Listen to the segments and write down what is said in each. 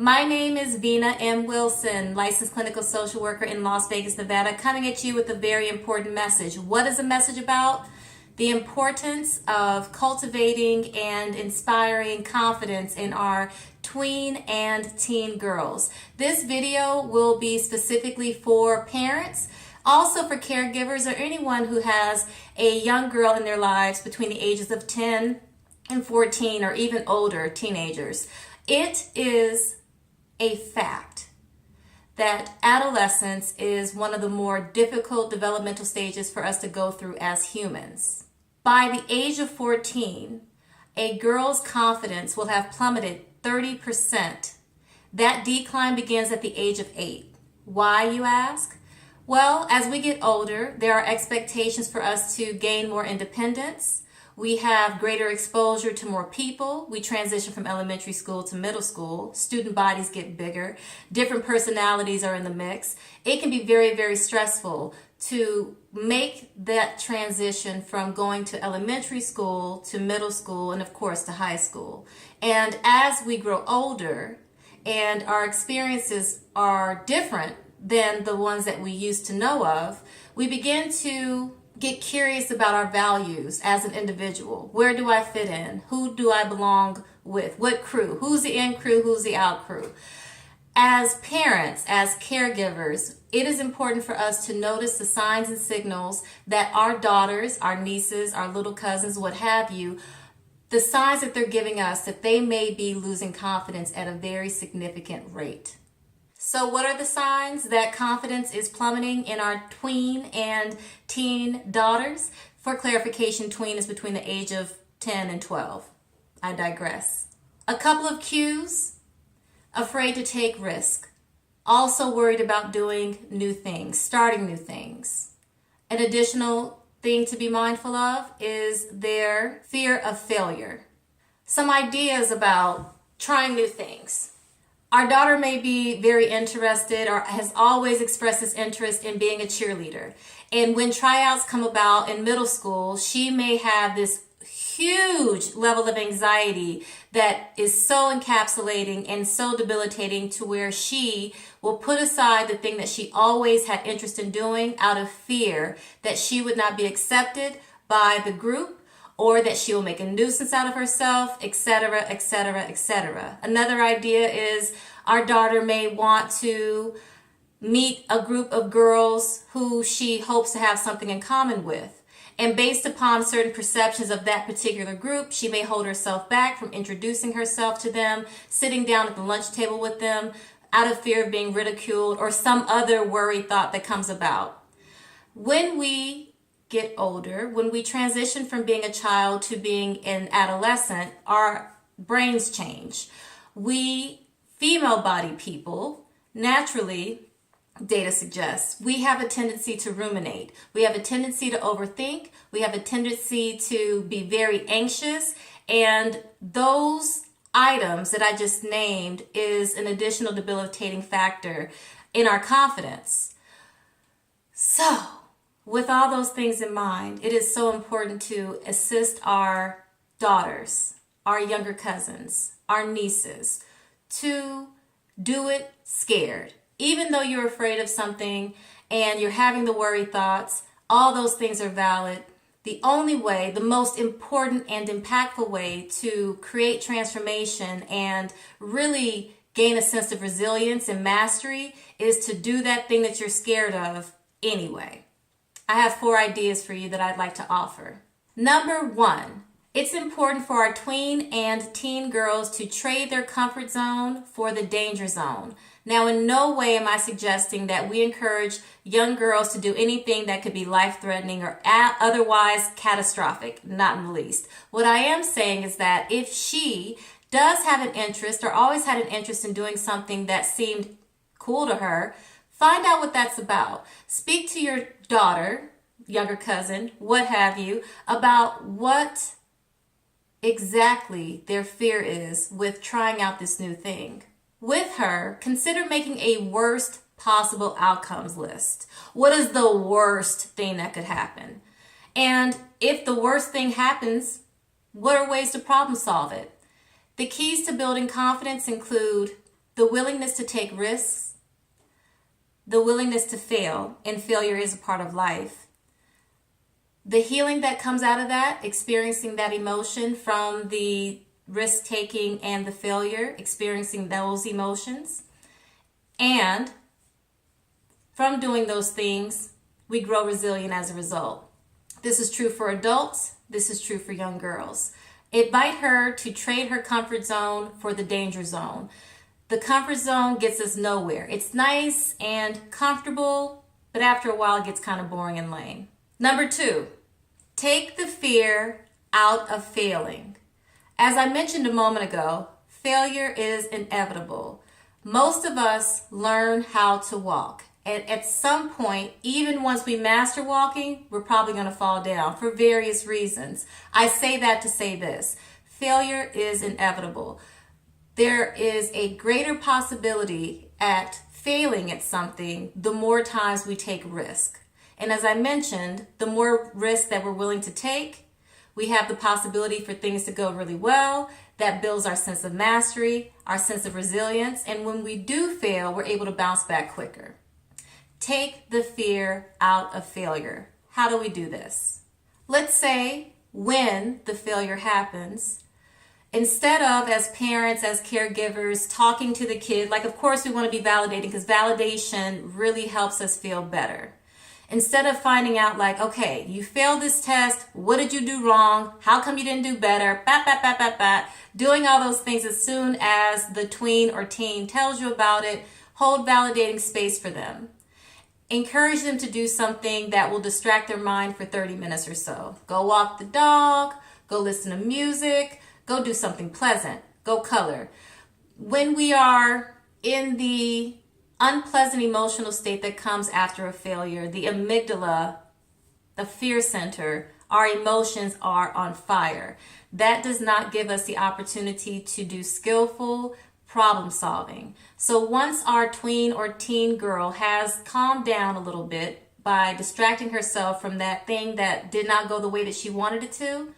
My name is Vina M. Wilson, licensed clinical social worker in Las Vegas, Nevada, coming at you with a very important message. What is the message about? The importance of cultivating and inspiring confidence in our tween and teen girls. This video will be specifically for parents, also for caregivers or anyone who has a young girl in their lives between the ages of 10 and 14 or even older teenagers. It is a fact that adolescence is one of the more difficult developmental stages for us to go through as humans. By the age of 14, a girl's confidence will have plummeted 30%. That decline begins at the age of 8. Why, you ask? Well, as we get older, there are expectations for us to gain more independence. We have greater exposure to more people. We transition from elementary school to middle school. Student bodies get bigger. Different personalities are in the mix. It can be very, very stressful to make that transition from going to elementary school to middle school and, of course, to high school. And as we grow older and our experiences are different than the ones that we used to know of, we begin to get curious about our values as an individual. Where do I fit in? Who do I belong with? What crew? Who's the in crew? Who's the out crew? As parents, as caregivers, it is important for us to notice the signs and signals that our daughters, our nieces, our little cousins, what have you, the signs that they're giving us that they may be losing confidence at a very significant rate. So what are the signs that confidence is plummeting in our tween and teen daughters? For clarification, tween is between the age of 10 and 12. I digress. A couple of cues: afraid to take risk, also worried about doing new things, starting new things. An additional thing to be mindful of is their fear of failure. Some ideas about trying new things. Our daughter may be very interested or has always expressed this interest in being a cheerleader. And when tryouts come about in middle school, she may have this huge level of anxiety that is so encapsulating and so debilitating to where she will put aside the thing that she always had interest in doing out of fear that she would not be accepted by the group, or that she will make a nuisance out of herself, etc., etc., etc. Another idea is our daughter may want to meet a group of girls who she hopes to have something in common with. And based upon certain perceptions of that particular group, she may hold herself back from introducing herself to them, sitting down at the lunch table with them, out of fear of being ridiculed or some other worry thought that comes about. When we get older, when we transition from being a child to being an adolescent, our brains change. We, female body people, naturally, data suggests, we have a tendency to ruminate. We have a tendency to overthink. We have a tendency to be very anxious. And those items that I just named is an additional debilitating factor in our confidence. So, with all those things in mind, it is so important to assist our daughters, our younger cousins, our nieces, to do it scared. Even though you're afraid of something and you're having the worry thoughts, all those things are valid. The only way, the most important and impactful way to create transformation and really gain a sense of resilience and mastery is to do that thing that you're scared of anyway. I have 4 ideas for you that I'd like to offer. Number 1, it's important for our tween and teen girls to trade their comfort zone for the danger zone. Now, in no way am I suggesting that we encourage young girls to do anything that could be life-threatening or otherwise catastrophic, not in the least. What I am saying is that if she does have an interest or always had an interest in doing something that seemed cool to her, find out what that's about. Speak to your daughter, younger cousin, what have you, about what exactly their fear is with trying out this new thing. With her, consider making a worst possible outcomes list. What is the worst thing that could happen? And if the worst thing happens, what are ways to problem solve it? The keys to building confidence include the willingness to take risks, the willingness to fail, and failure is a part of life. The healing that comes out of that, experiencing that emotion from the risk-taking and the failure, experiencing those emotions. And from doing those things, we grow resilient as a result. This is true for adults. This is true for young girls. Invite her to trade her comfort zone for the danger zone. The comfort zone gets us nowhere. It's nice and comfortable, but after a while it gets kind of boring and lame. Number 2, take the fear out of failing. As I mentioned a moment ago, failure is inevitable. Most of us learn how to walk. And at some point, even once we master walking, we're probably going to fall down for various reasons. I say that to say this. Failure is inevitable. There is a greater possibility at failing at something the more times we take risk. And as I mentioned, the more risk that we're willing to take, we have the possibility for things to go really well. That builds our sense of mastery, our sense of resilience. And when we do fail, we're able to bounce back quicker. Take the fear out of failure. How do we do this? Let's say when the failure happens, instead of as parents, as caregivers, talking to the kid, like of course we want to be validating because validation really helps us feel better. Instead of finding out like, okay, you failed this test, what did you do wrong? How come you didn't do better? Doing all those things as soon as the tween or teen tells you about it, hold validating space for them. Encourage them to do something that will distract their mind for 30 minutes or so. Go walk the dog, go listen to music, go do something pleasant, go color. When we are in the unpleasant emotional state that comes after a failure, the amygdala, the fear center, our emotions are on fire. That does not give us the opportunity to do skillful problem solving. So once our tween or teen girl has calmed down a little bit by distracting herself from that thing that did not go the way that she wanted it to,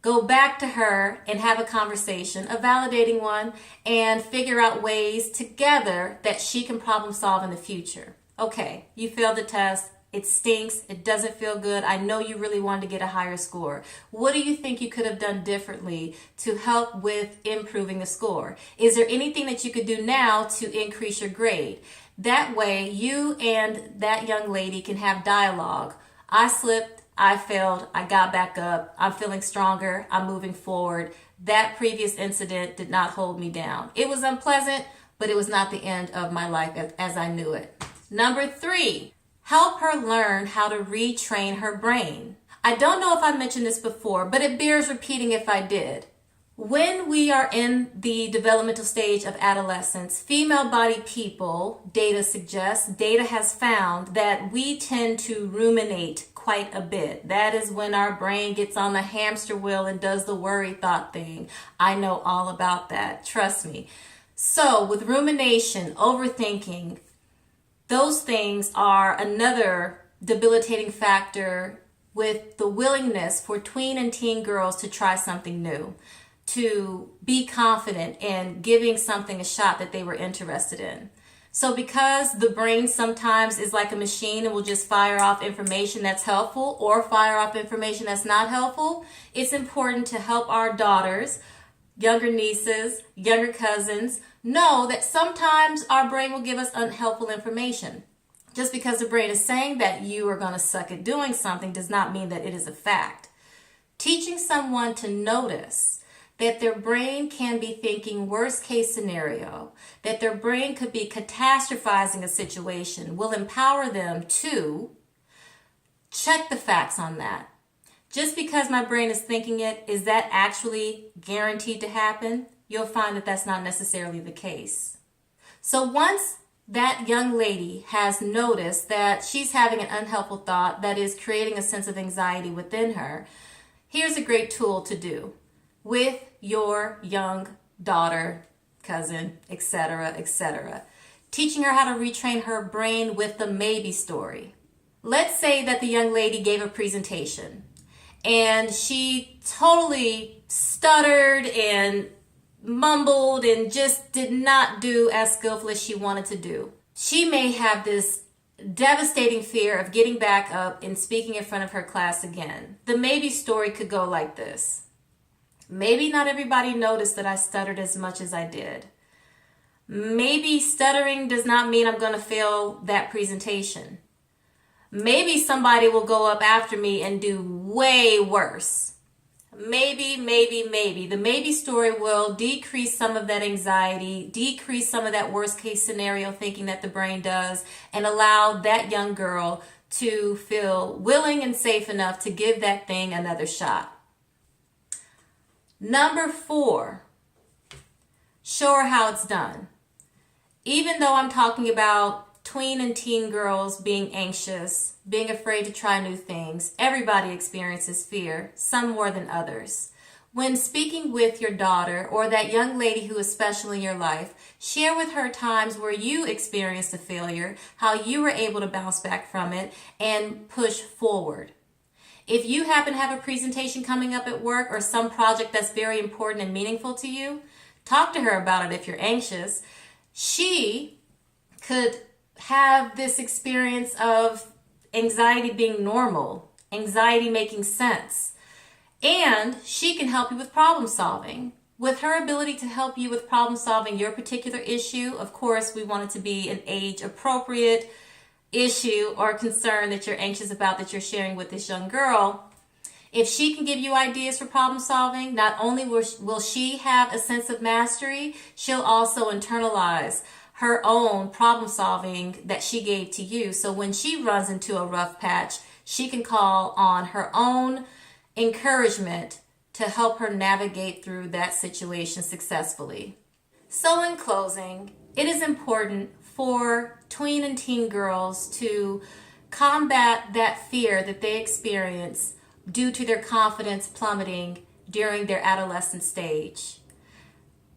go back to her and have a conversation, a validating one, and figure out ways together that she can problem solve in the future. Okay, you failed the test. It stinks. It doesn't feel good. I know you really wanted to get a higher score. What do you think you could have done differently to help with improving the score? Is there anything that you could do now to increase your grade? That way, you and that young lady can have dialogue. I slipped. I failed. I got back up. I'm feeling stronger. I'm moving forward. That previous incident did not hold me down. It was unpleasant, but it was not the end of my life as I knew it. Number 3. Help her learn how to retrain her brain. I don't know if I mentioned this before, but it bears repeating if I did. When we are in the developmental stage of adolescence, female-bodied people, data has found that we tend to ruminate quite a bit. That is when our brain gets on the hamster wheel and does the worry thought thing. I know all about that, trust me. So with rumination, overthinking, those things are another debilitating factor with the willingness for tween and teen girls to try something new, to be confident in giving something a shot that they were interested in. So because the brain sometimes is like a machine and will just fire off information that's helpful or fire off information that's not helpful, it's important to help our daughters, younger nieces, younger cousins, know that sometimes our brain will give us unhelpful information. Just because the brain is saying that you are going to suck at doing something does not mean that it is a fact. Teaching someone to notice that their brain can be thinking worst case scenario, that their brain could be catastrophizing a situation, will empower them to check the facts on that. Just because my brain is thinking it, is that actually guaranteed to happen? You'll find that that's not necessarily the case. So once that young lady has noticed that she's having an unhelpful thought that is creating a sense of anxiety within her, here's a great tool to do with your young daughter, cousin, etc., etc. Teaching her how to retrain her brain with the maybe story. Let's say that the young lady gave a presentation and she totally stuttered and mumbled and just did not do as skillful as she wanted to do. She may have this devastating fear of getting back up and speaking in front of her class again. The maybe story could go like this. Maybe not everybody noticed that I stuttered as much as I did. Maybe stuttering does not mean I'm going to fail that presentation. Maybe somebody will go up after me and do way worse. Maybe. The maybe story will decrease some of that anxiety, decrease some of that worst case scenario thinking that the brain does, and allow that young girl to feel willing and safe enough to give that thing another shot. Number 4, show her how it's done. Even though I'm talking about tween and teen girls being anxious, being afraid to try new things, everybody experiences fear, some more than others. When speaking with your daughter or that young lady who is special in your life, share with her times where you experienced a failure, how you were able to bounce back from it and push forward. If you happen to have a presentation coming up at work or some project that's very important and meaningful to you, talk to her about it if you're anxious. She could have this experience of anxiety being normal, anxiety making sense, and she can help you with problem solving. With her ability to help you with problem solving your particular issue, of course, we want it to be an age appropriate issue or concern that you're anxious about that you're sharing with this young girl. If she can give you ideas for problem solving, not only will she have a sense of mastery, she'll also internalize her own problem solving that she gave to you. So when she runs into a rough patch, she can call on her own encouragement to help her navigate through that situation successfully. So in closing, it is important for tween and teen girls to combat that fear that they experience due to their confidence plummeting during their adolescent stage.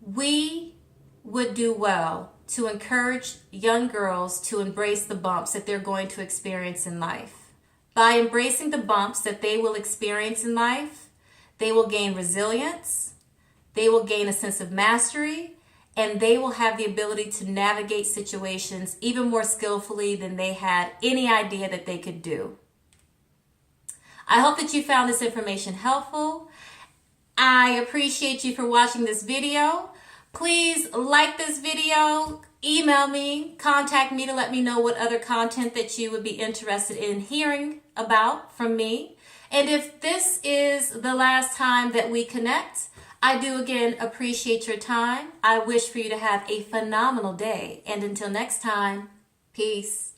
We would do well to encourage young girls to embrace the bumps that they're going to experience in life. By embracing the bumps that they will experience in life, they will gain resilience, they will gain a sense of mastery, and they will have the ability to navigate situations even more skillfully than they had any idea that they could do. I hope that you found this information helpful. I appreciate you for watching this video. Please like this video, email me, contact me to let me know what other content that you would be interested in hearing about from me. And if this is the last time that we connect, I do again appreciate your time. I wish for you to have a phenomenal day. And until next time, peace.